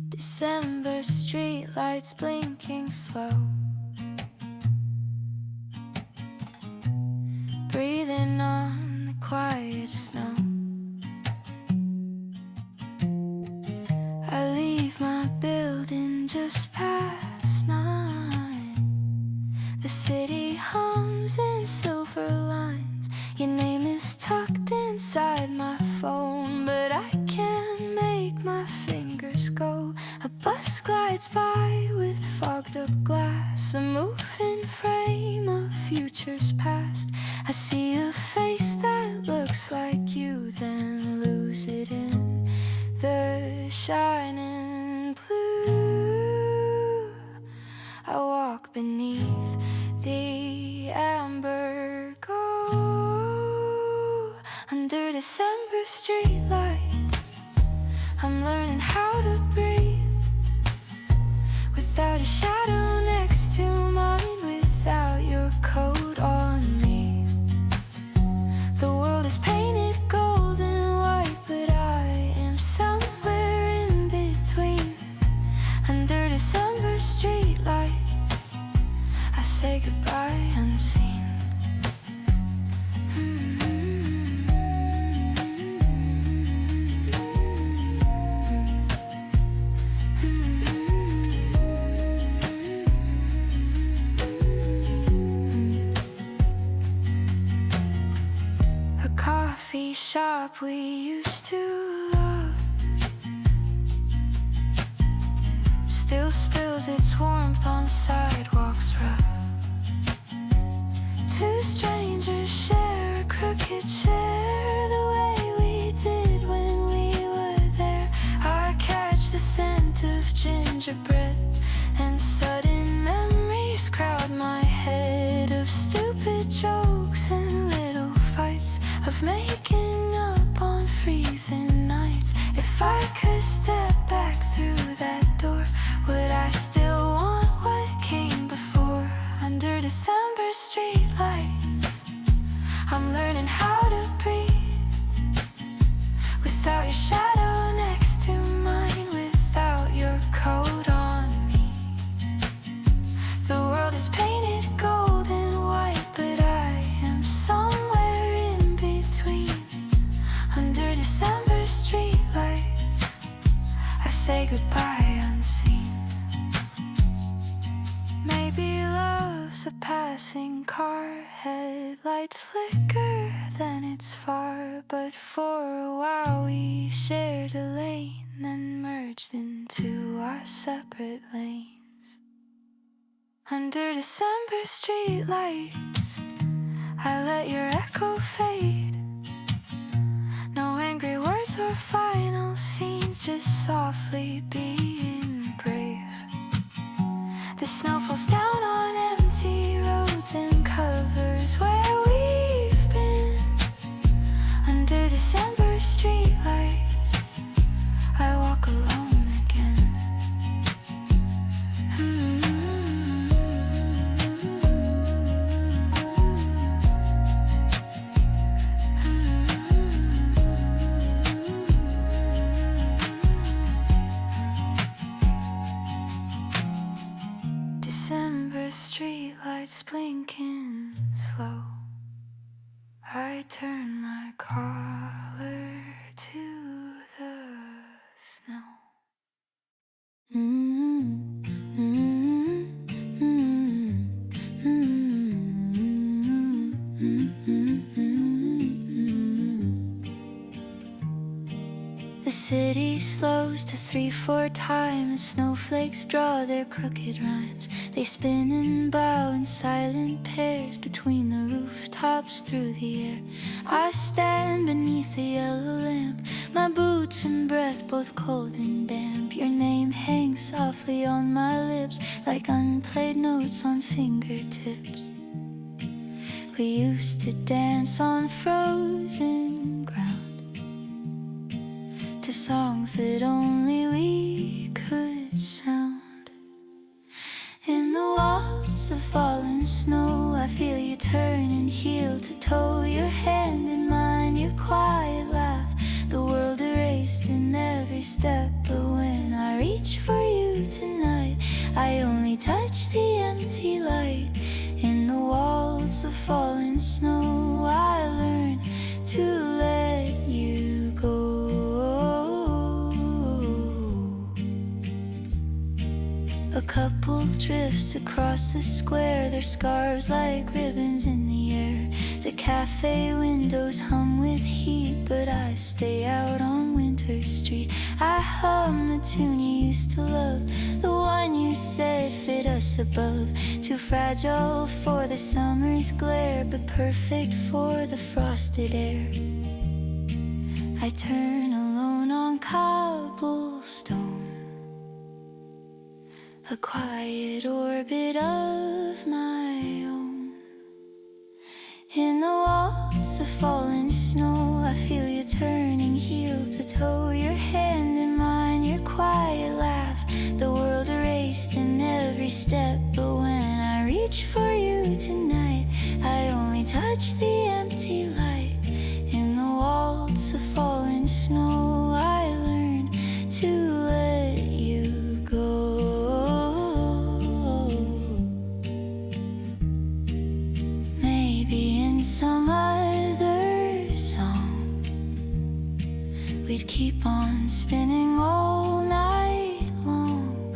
December streetlights blinking slow, breathing on the quiet snow. I leave my building just past 9. The city hums in silver lines. Your name is tucked inside my phone, but I can't make my fingers go. A bus glides by with fogged up glass, a moving frame of futures past. I see a face that looks like you, then lose it in the shining blue. I walk beneath the amber glow under December streetlights. I'm learning how to breathe without a shadow next to mine, without your coat on me. The world is painted gold and white, but I am somewhere in between. Under December streetlights, I say goodbye unseen. A coffee shop we used to love still spills its warmth on sidewalks rough. Two strangers share a crooked chair, the way we did when we were there. I catch the scent of gingerbread, and sudden memories crowd my head of stupid jokes and little fights, of making up on freezing nights. If I could step back through that door, would I still want what came before? Under December streetlights, I'm learning how to breathe without your shadow next to mine, without your coat on me. The world is painted gold and white, but I am somewhere in between. Under December streetlights, I say goodbye unseen. Maybe love's a passing car, headlights flicker, then it's far. But for a while we shared a lane, then merged into our separate lanes. Under December streetlights, I let your echo fade. No angry words or final scenes, just softly being brave. The snow falls down on empty roads and covers where we've been. Under December streetlights, I walk alone again. December streetlights blinking slow. I turn my collar to the snow. The city slows to 3/4 time as snowflakes draw their crooked rhymes. They spin and bow in silent pairs between the rooftops through the air. I stand beneath the yellow lamp, my boots and breath both cold and damp. Your name hangs softly on my lips like unplayed notes on fingertips. We used to dance on frozen ground to songs that only we waltz of fallen snow. I feel you turn and heel to toe, your hand in mine, your quiet laugh. The world erased in every step, but when I reach for you tonight, I only touch the empty light. In the waltz of fallen snow, I learn to let you go. A couple drifts across the square, their scarves like ribbons in the air. The cafe windows hum with heat, but I stay out on Winter Street. I hum the tune you used to love, the one you said fit us above. Too fragile for the summer's glare, but perfect for the frosted air. I turn alone on cobblestone, a quiet orbit of my own. In the waltz of fallen snow, I feel you turning heel to toe, your hand in mine, your quiet laugh. The world erased in every step, but when I reach for you tonight, I only touch the empty light. In the waltz of fallen snow, I learn to let you go. Some other song, we'd keep on spinning all night long.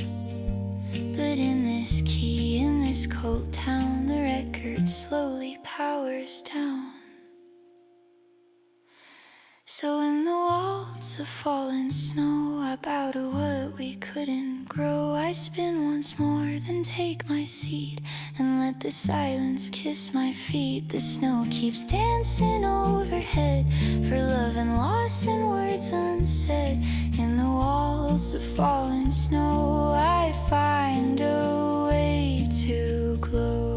But in this key, in this cold town, the record slowly powers down. So in the waltz of fallen snow, I bow to what we couldn't grow. I spin once more, then take my seat and let the silence kiss my feet. The snow keeps dancing overhead for love and loss and words unsaid. In the waltz of fallen snow, I find a way to glow.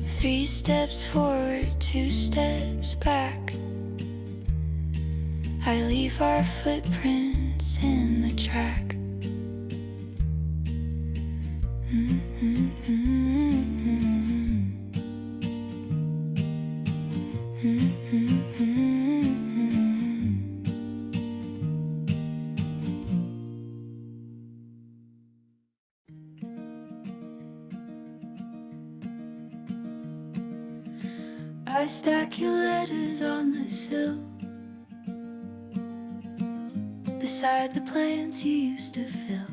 3 steps forward, 2 steps back. I leave our footprints in the track. I stack your letters on the sill beside the plants you used to fill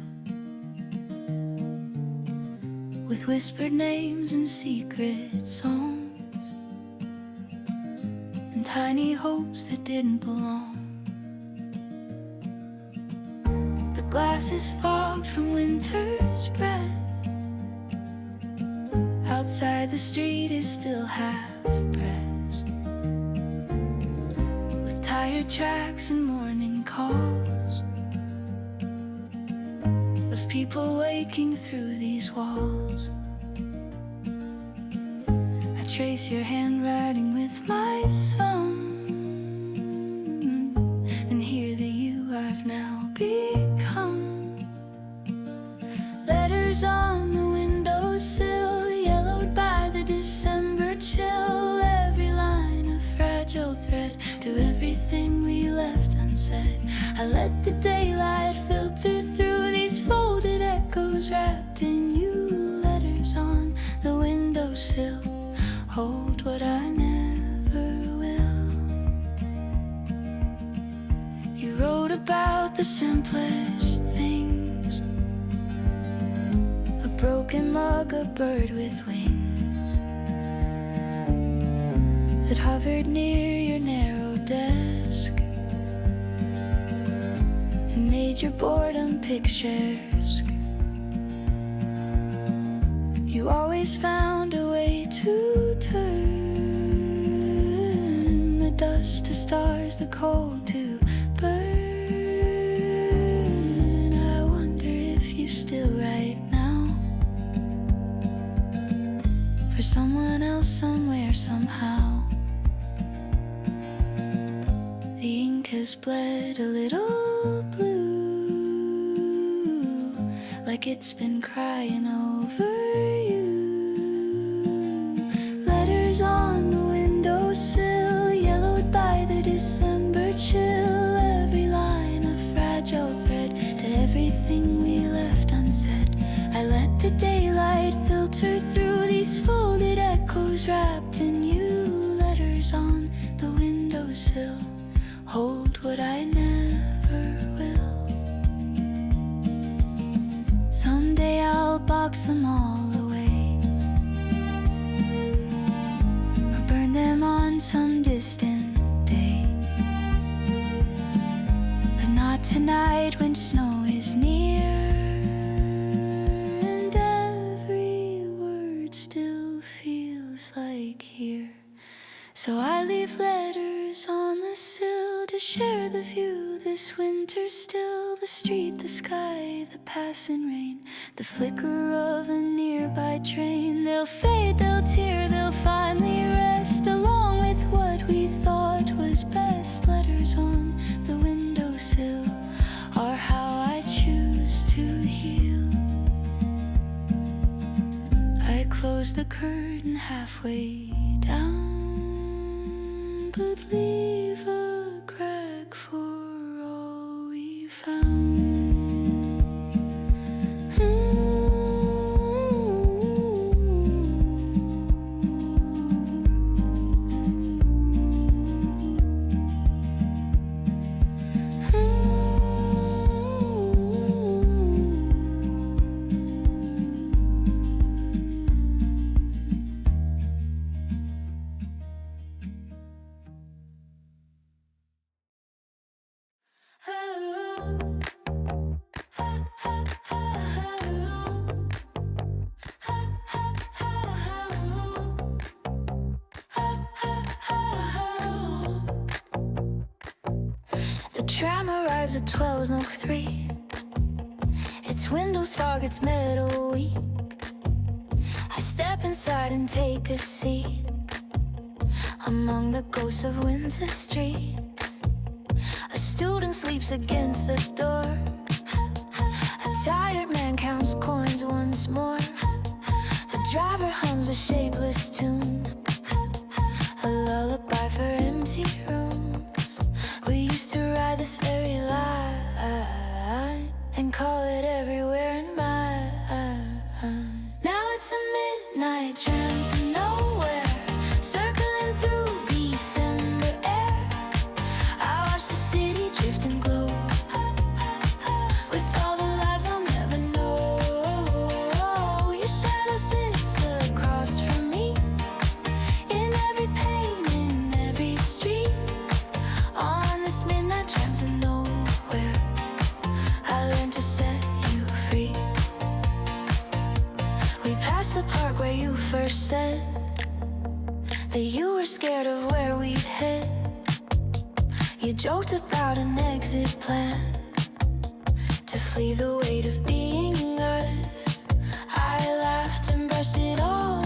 with whispered names and secret songs and tiny hopes that didn't belong. The glass is fogged from winter's breath. Outside the street is still half pressed with tired tracks and morning calls of people waking through these walls. I trace your handwriting with my thumb and hear the you I've now become. Letters on the windowsill, yellowed by the December chill. Every line a fragile thread to everything we left unsaid. I let the daylight filter through these folded echoes wrapped in you. Letters on the windowsill hold what I never will. You wrote about the simplest things, a broken mug, a bird with wings that hovered near your narrow desk and made your boredom picturesque. You always found a way to turn the dust to stars, the cold to burn. I wonder if you still write now for someone else, somewhere, somehow. has bled a little blue, like it's been crying over you. Letters on the windowsill, yellowed by the December chill. Every line a fragile thread to everything we left unsaid. I let the daylight filter through these folded echoes wrapped in you. Letters on the windowsill hold what I never will. Someday I'll box them all away, or burn them on some distant day. But not tonight when snow is near, and every word still feels like here. So I leave letters on the sill to share the view this winter still. The street, the sky, the passing rain, the flicker of a nearby train. They'll fade, they'll tear, they'll finally rest, along with what we thought was best. Letters on the windowsill are how I choose to heal. I close the curtain halfway down, but leave a crack for all we found. The tram arrives at 12:03. Its windows fog, its metal weak. I step inside and take a seat among the ghosts of winter streets. A student sleeps against the door. A tired man counts coins once more. The driver hums a shapeless tune, a lullaby for empty rooms. We used to ride this very line and call it everywhere in mine. Now it's a midnight tram to nowhere, circling through December air. I watch the city drift and glow with all the lives I'll never know. Your shadow sits across from me, in every pane, in every street. On this midnight tram to nowhere, I learned to set you free. We passed the park where you first said that you were scared of where we'd head. You joked about an exit plan to flee the weight of being us. I laughed and brushed it all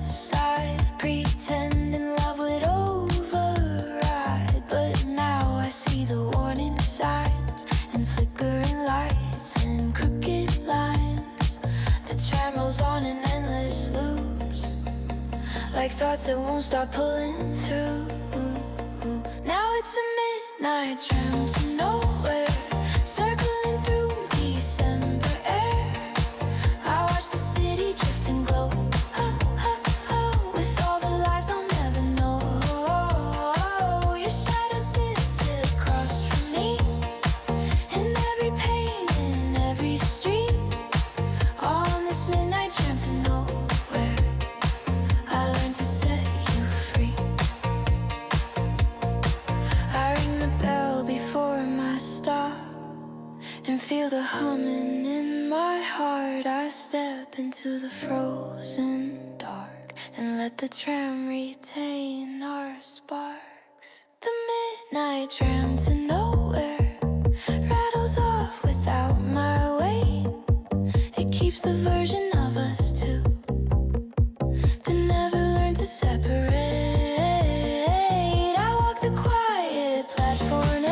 aside, pretending love would override. But now I see the warning signs and flickering lights and crooked lines. The tram rolls on in endless loops, like thoughts that won't stop pulling through. Now it's a midnight tram to nowhere, circling through December air. I watch the city drift and glow with all the lives I'll never know. Your shadow sits across from me, in every pane, in every street. On this midnight tram to nowhere, I learned to set you free. I ring the bell before my stop and feel the humming in my heart. I step into the frozen dark and let the tram retain our sparks. The midnight tram to nowhere rattles off without my weight. It keeps the version of us two that never learned to separate. I walk the quiet platform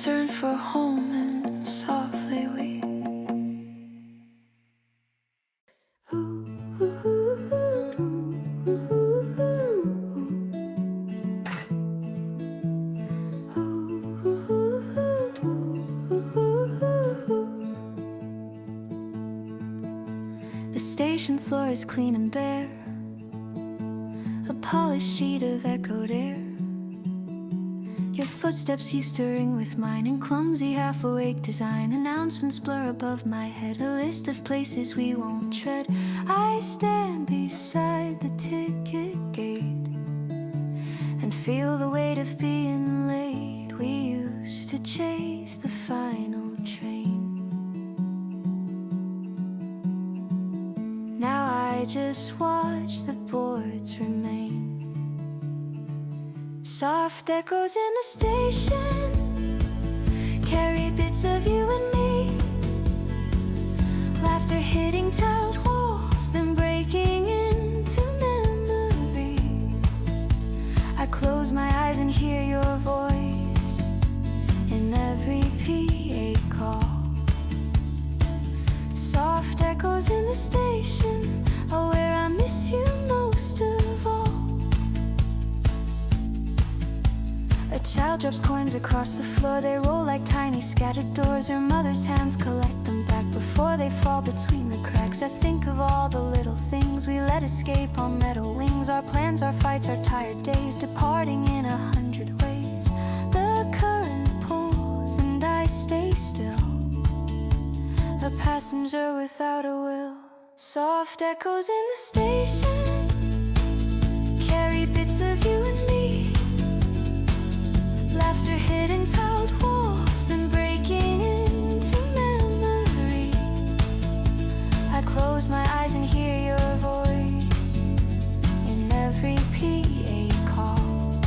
turn for home and softly weep. The station floor is clean and bare, a polished sheet of echoed air. Your footsteps used to ring with mine in clumsy half-awake design. Announcements blur above my head, a list of places we won't tread. I stand beside the ticket gate and feel the weight of being late. We used to chase the final train. Now I just watch the boards remain. Soft echoes in the station carry bits of you and me. Laughter hitting tiled walls, then breaking into memory. I close my eyes and hear your voice in every PA call. Soft echoes in the station are where I miss you most of all. A child drops coins across the floor. They roll like tiny scattered doors. Her mother's hands collect them back before they fall between the cracks. I think of all the little things we let escape on metal wings. Our plans, our fights, our tired days, departing in 100 ways. The current pulls and I stay still, a passenger without a will. Soft echoes in the station carry bits of you and me. Laughter hitting tiled walls, then breaking into memory. I close my eyes and hear your voice in every PA call.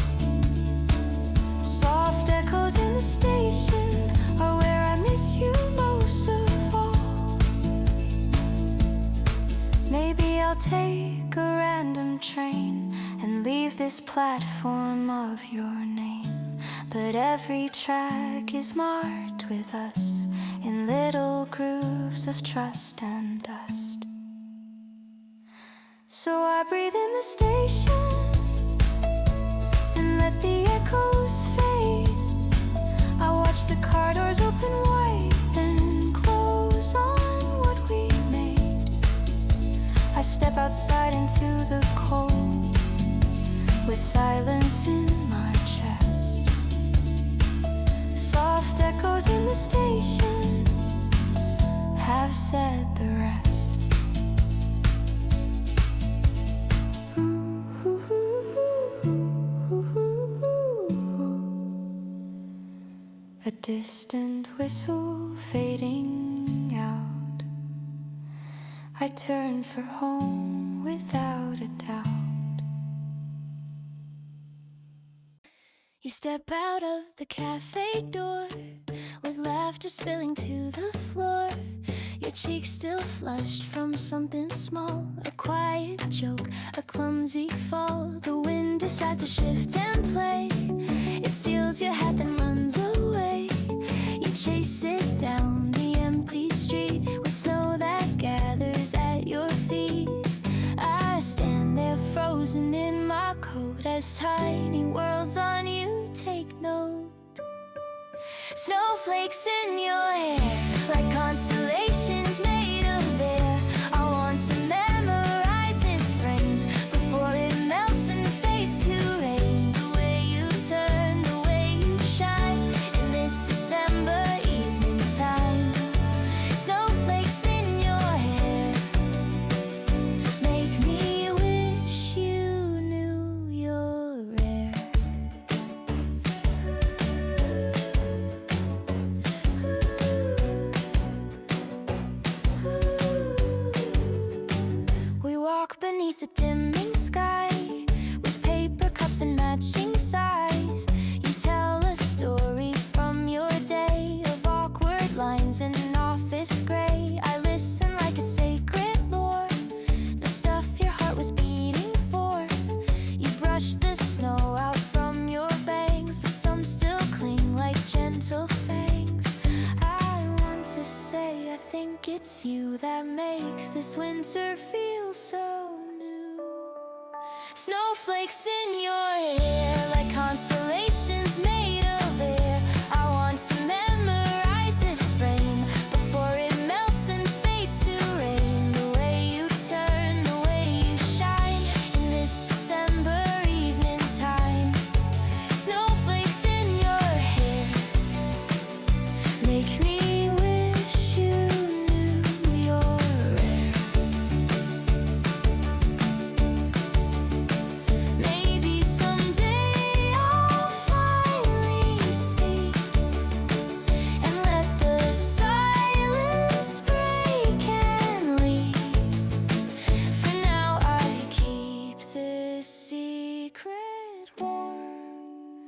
Soft echoes in the station are where I miss you most of all. Maybe I'll take a random train and leave this platform of your name. But every track is marked with us in little grooves of trust and dust. So I breathe in the station and let the echoes fade. I watch the car doors open wide and close on what we made. I step outside into the cold with silence in my chest. Soft echoes in the station have said the rest. A distant whistle fading out. I turn for home without a doubt. You step out of the cafe door with laughter spilling to the floor. Your cheeks still flushed from something small, a quiet joke, a clumsy fall. The wind decides to shift and play. It steals your hat then runs away. You chase it down the empty street with snow that gathers at your feet. I stand there frozen in my coat as tiny worlds on you take note. Snowflakes in your hair like constellations made of air. I want to memorize this frame before it melts and fades to rain. The way you turn, the way you shine in this December evening time. Snowflakes in your hair make me wish you knew you're rare. We walk beneath the dimming sky with paper cups and matching sighs. You tell a story from your day of awkward lines in an office gray. I listen like it's sacred lore, the stuff your heart was beating for. You brush the snow out from your bangs, but some still cling like gentle fans. this winter feels so new. Snowflakes in your hair, like constellations made of air. I want to memorize this frame before it melts and fades to rain. The way you turn, the way you shine in this December evening time. Snowflakes in your hair make me wish you knew you're rare. Maybe someday I'll finally speak and let the silence break and leave. For now I keep this secret warm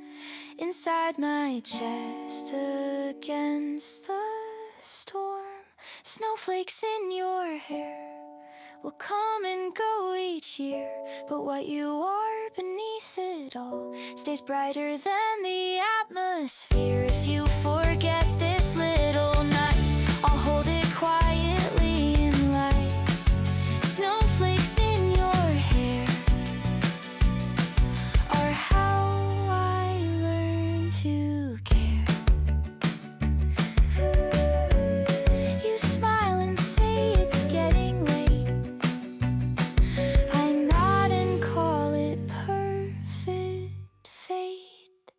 inside my chest against the storm. Snowflakes in your hair will come and go each year, but what you are beneath it all stays brighter than the atmosphere. If you forget this little night, I'll hold it quietly in light. Snowflakes in your hair are how I learned to care. You smile and say it's getting late. I nod and call it perfect fate.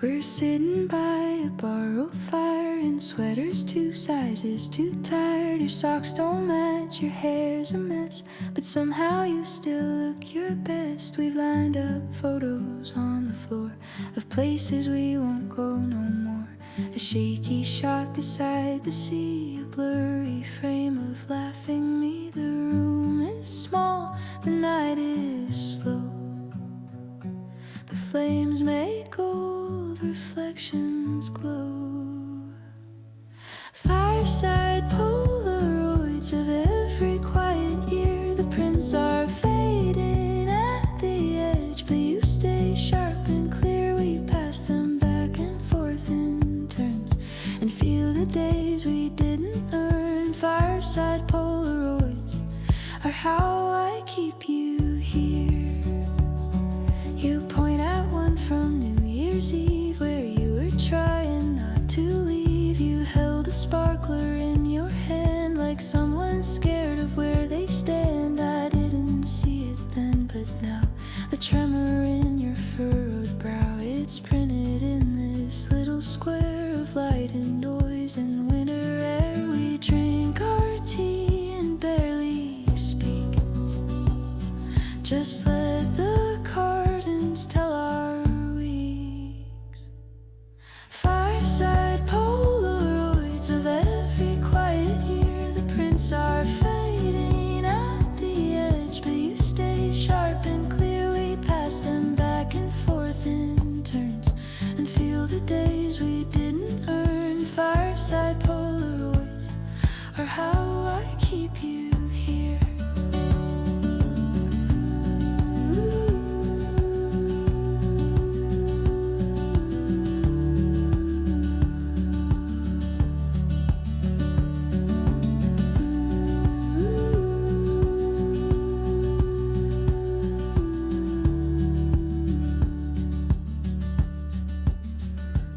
We're sitting by a borrowed fire in sweaters 2 sizes too tired. Your socks don't match, your hair's a mess, but somehow you still look your best. We've lined up photos on the floor of places we won't go no more. A shaky shot beside the sea, a blurry frame of laughing me. The room is small, the night is slow. The flames made gold, reflections glow. Fireside Polaroids of every quiet year. The prints are fading at the edge, but you stay sharp and clear. We pass them back and forth in turns and feel the days we didn't earn. Fireside Polaroids are how I keep you here. You point at one from New Year's Eve where you were trying not to leave. You held a sparkler in your hand like someone scared of where they stand. I didn't see it then, but now the tremor in your furrowed brow, it's printed in this little square of light and noise and winter air. We drink our tea and barely speak. Just let the curtains tell our weeks. Fireside Polaroids of every quiet year. The prints are fading at the edge, but you stay sharp and clear. We pass them back and forth in turns and feel the days we didn't earn. Fireside Polaroids are how I keep you here.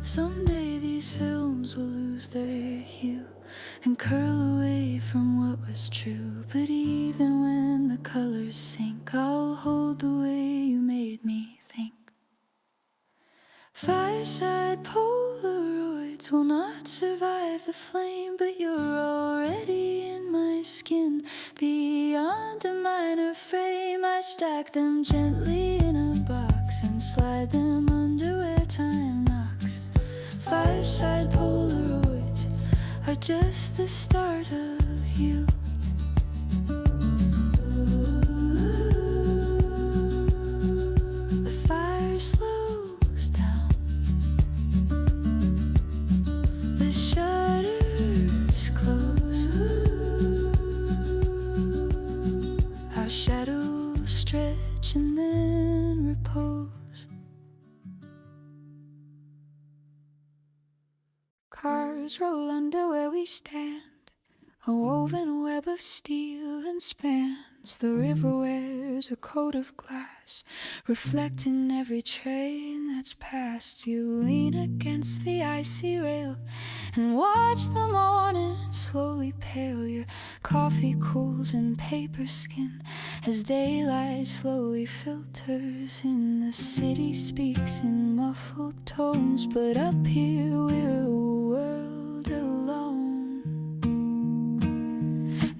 Someday these films will lose their hue and curl away from what was true. But even when the colors sink, I'll hold the way you made me think. Fireside Polaroids will not survive the flame, but you're already in my skin. Beyond a minor frame, I stack them gently in a box and slide them under where time knocks. Fireside Polaroids are just the start of you. The fire slows down, the shutters close. Our shadows stretch and then Cars roll under where we stand. A woven web of steel and spans. The river wears a coat of glass, reflecting every train that's passed. You lean against the icy rail and watch the morning slowly pale. Your coffee cools in paper skin as daylight slowly filters in. The city speaks in muffled tones, but up here we're a world alone.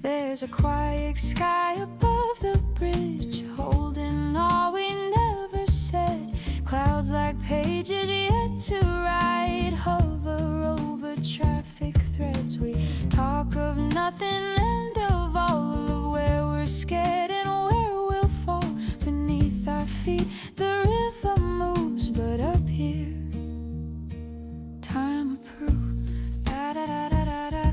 There's a quiet sky above the bridge, holding all we never said. Clouds like pages yet to write hover over traffic threads. We talk of nothing and of all of where we're scared and where we'll fall beneath our feet. The river moves, but up here time approves. Da da da da da da da.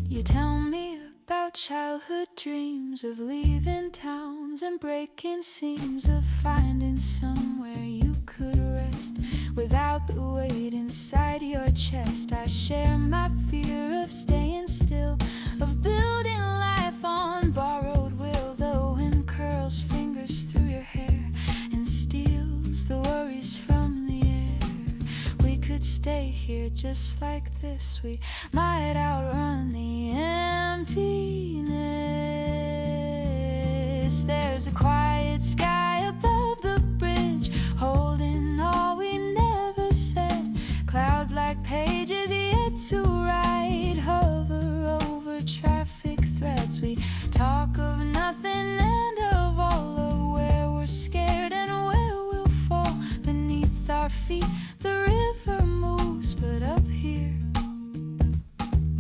You tell me about childhood dreams of leaving towns and breaking seams, of finding somewhere you could rest without the weight inside your chest. I share my fear of staying still, of building life on borrowed will. The wind curls fingers through your hair and steals the worries from the air. We could stay here just like this. We might outrun the emptiness. There's a quiet sky above the bridge, holding all we never said. Clouds like pages yet to write hover over traffic threads. We talk of nothing and of all of where we're scared and where we'll fall beneath our feet. The river moves, but up here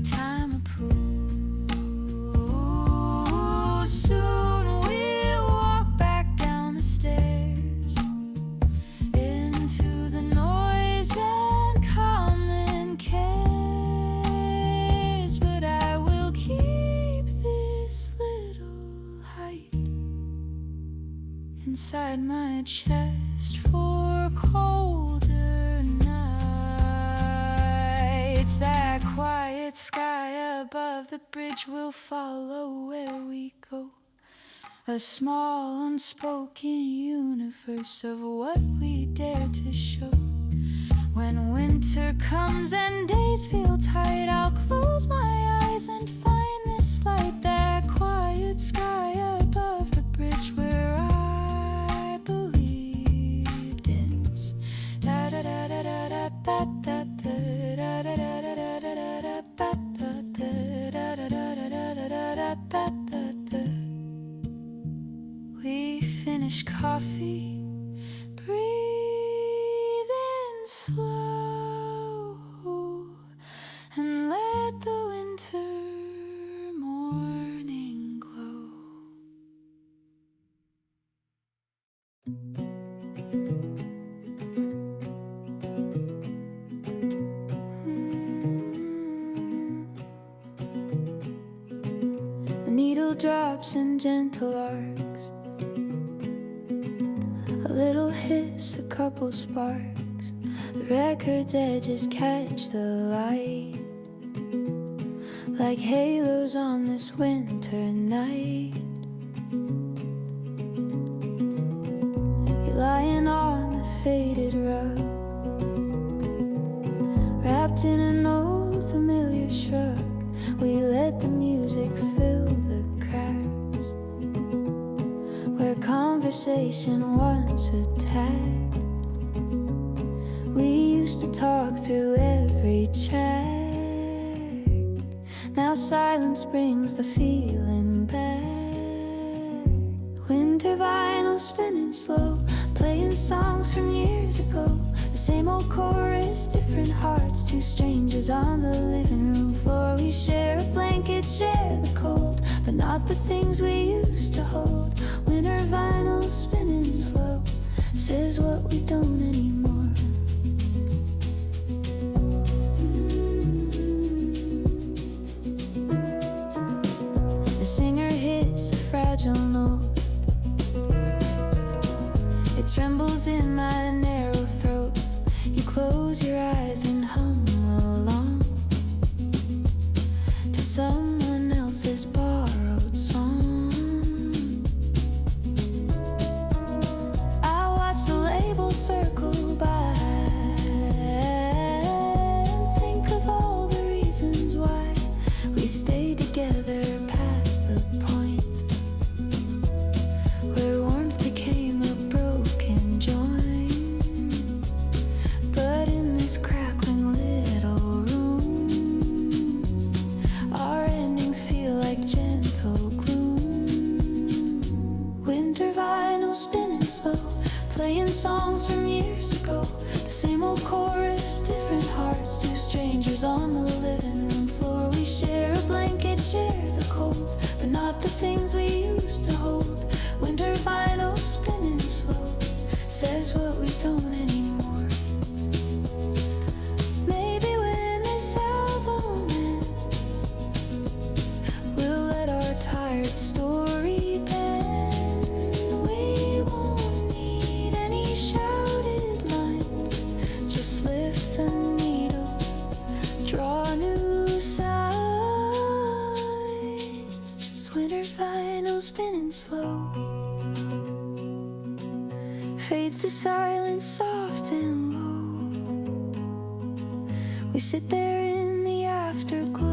time approves. Soon we'll walk back down the stairs into the noise and common cares. But I will keep this little height inside my chest for colder nights. That quiet sky above the bridge will follow where we go. A small unspoken universe of what we dare to show. When winter comes and days feel tight, I'll close my eyes and find this light. That quiet sky above the bridge where I believed ends. Da da da da da da da da da da da da da da da da da. We finish coffee, breathe in slow, and let the winter morning glow. The needle drops in gentle arcs, a little hiss, a couple sparks. The record's edges catch the light like halos on this winter night. You're lying on the faded rug, wrapped in an old familiar shrug. We let the music fill the cracks where conversation once attacked. We used to talk through every track. Now silence brings the feeling back. Winter vinyl spinning slow, playing songs from years ago. The same old chorus, different hearts. Two strangers on the living room floor. We share a blanket, share the cold, but not the things we used to hold. Winter vinyl spinning slow says what we don't anymore. The singer hits a fills in my narrow throat. You close your eyes and hum along to someone else's borrowed song. I watch the labels circle by and think of all the reasons why we stay together past the point where warmth became a broken joint. But in this crackling little room, our endings feel like gentle gloom. Winter vinyl spinning slow, playing songs from years ago. The same old chorus, different hearts, two strangers on the living room floor. We share a blanket, share the cold, but not the things we used to hold. Winter vinyl spinning slow, says what we don't anymore. Maybe when this album ends, we'll let our tired story bend. We won't need any shouted lines, just lift the needle, draw new sides. Winter vinyl spinning slow, fades to silence, soft and low. We sit there in the afterglow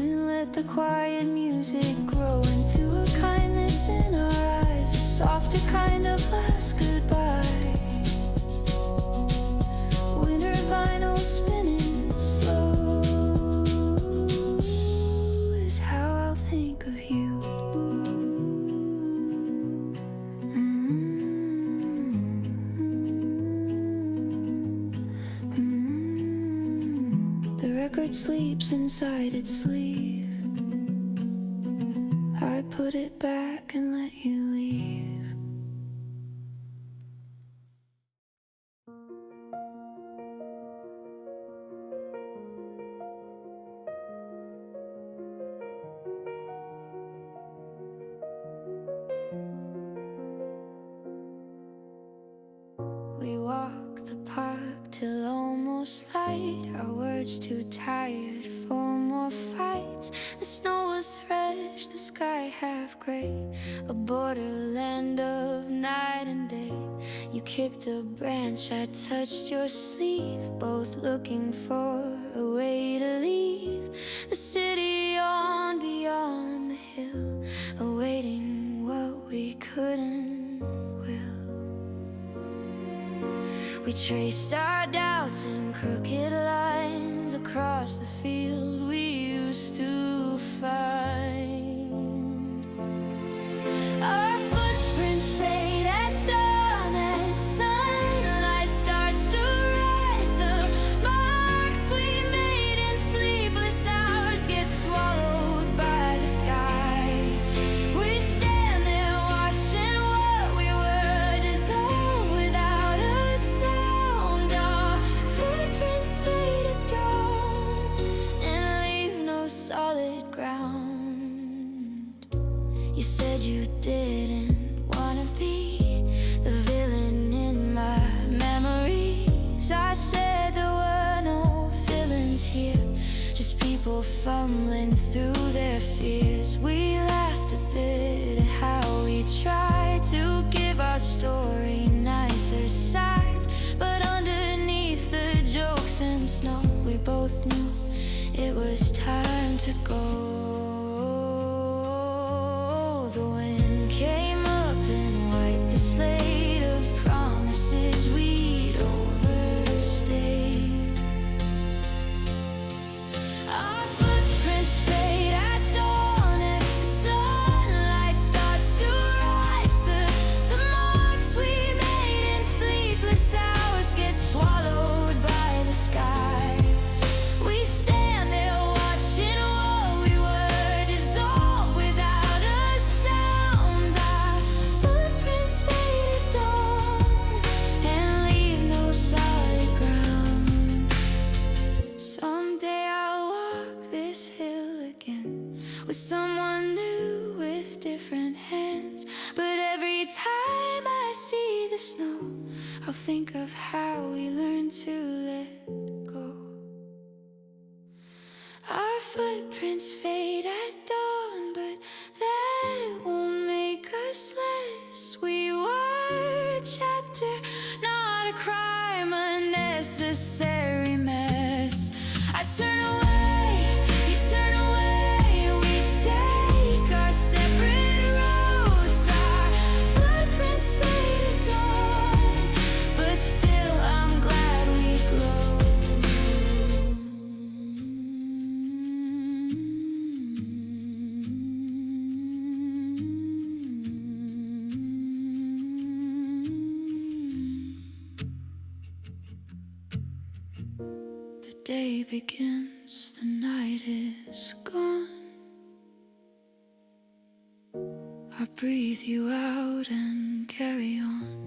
and let the quiet music grow into a kindness in our eyes, a softer kind of last goodbye. Winter vinyl spinning slow is how I'll think of you. The record sleeps inside its sleeve. I put it back and let you leave. We walk the park till almost light, our words too tired for more fights. The snow was fresh, the sky half gray, a borderland of night and day. You kicked a branch, I touched your sleeve, both looking for a way to leave the city on beyond the hill, awaiting what we couldn't will. We traced our doubts in crooked lines across the field we used to find. Our footprints fade at dawn as sunlight starts to rise. The marks we made in sleepless hours get swallowed by the sky. We stand there watching what we were dissolve without a sound. Our footprints fade at dawn and leave no solid ground. You said you didn't wanna be the villain in my memories. I said there were no villains here, just people fumbling through their fears. We laughed a bit at how we tried to give our story nicer sides, but underneath the jokes and snow, we both knew it was time to go. The wind came up and wiped the slate of promises we'd overstayed. Our footprints fade at dawn as the sunlight starts to rise. The marks we made in sleepless hours get swallowed by the sky. We stand there watching what we were dissolve without a sound. Our footprints fade at dawn and leave no solid ground. Someday I'll walk this hill again with someone new, with different hands, but every time I'll think of how we learned to let go. Our footprints fade at dawn, but that won't make us less. We were a chapter, not a crime, a necessary mess. I turn away, you turn away, we take our separate roads. Our footprints fade at dawn, but still I'm glad we glow. The day begins, the night is gone. I breathe you out and carry on.